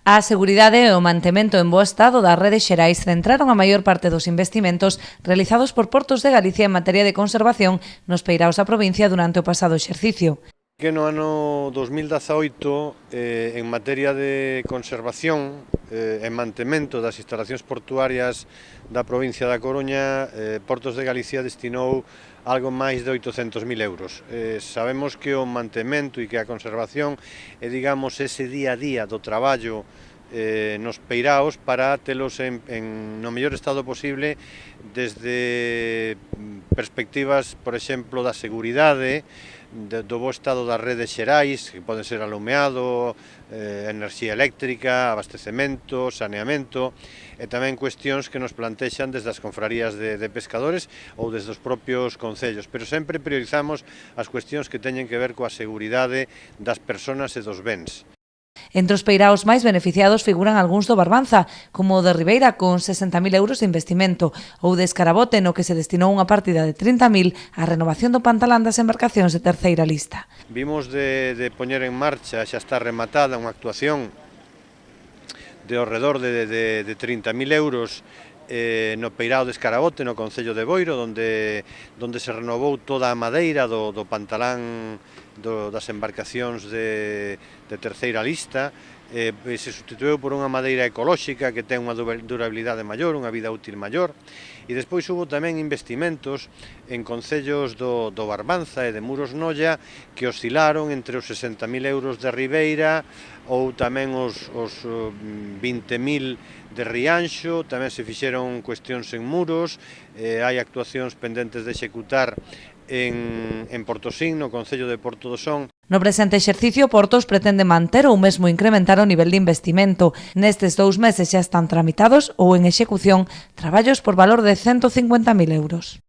A seguridade e o mantemento en bo estado das redes xerais centraron a maior parte dos investimentos realizados por Portos de Galicia en materia de conservación nos peiraos da provincia durante o pasado exercicio. Que no ano 2018, en materia de conservación e mantemento das instalacións portuarias da provincia da Coruña, Portos de Galicia destinou algo máis de 800.000 euros. Sabemos que o mantemento e que a conservación é, digamos, ese día a día do traballo nos peiraos para telos no mellor estado posible desde perspectivas, por exemplo, da seguridade, do bo estado das redes xerais, que poden ser alumeado, enerxía eléctrica, abastecemento, saneamento, e tamén cuestións que nos plantexan desde as confrarías de pescadores ou desde os propios concellos, pero sempre priorizamos as cuestións que teñen que ver coa seguridade das persoas e dos bens. Entre os peiraos máis beneficiados figuran algúns do Barbanza, como o de Ribeira con 60.000 euros de investimento, ou de Escarabote, no que se destinou unha partida de 30.000 á renovación do pantalán das embarcacións de terceira lista. Vimos de poñer en marcha, xa está rematada, unha actuación de ao redor de 30.000 euros no peirao de Escarabote, no concello de Boiro, onde se renovou toda a madeira do pantalán das embarcacións de terceira lista, se substituiu por unha madeira ecolóxica que ten unha durabilidade maior, unha vida útil maior, e despois hubo tamén investimentos en concellos do Barbanza e de Muros Noia que oscilaron entre os 60.000 euros de Ribeira ou tamén os 20.000 de Rianxo. Tamén se fixeron cuestións en Muros, hai actuacións pendentes de executar en Portosín, no concello de Porto do Son. No presente exercicio, Portos pretende manter ou mesmo incrementar o nivel de investimento. Nestes 2 meses xa están tramitados ou en execución traballos por valor de 150.000 euros.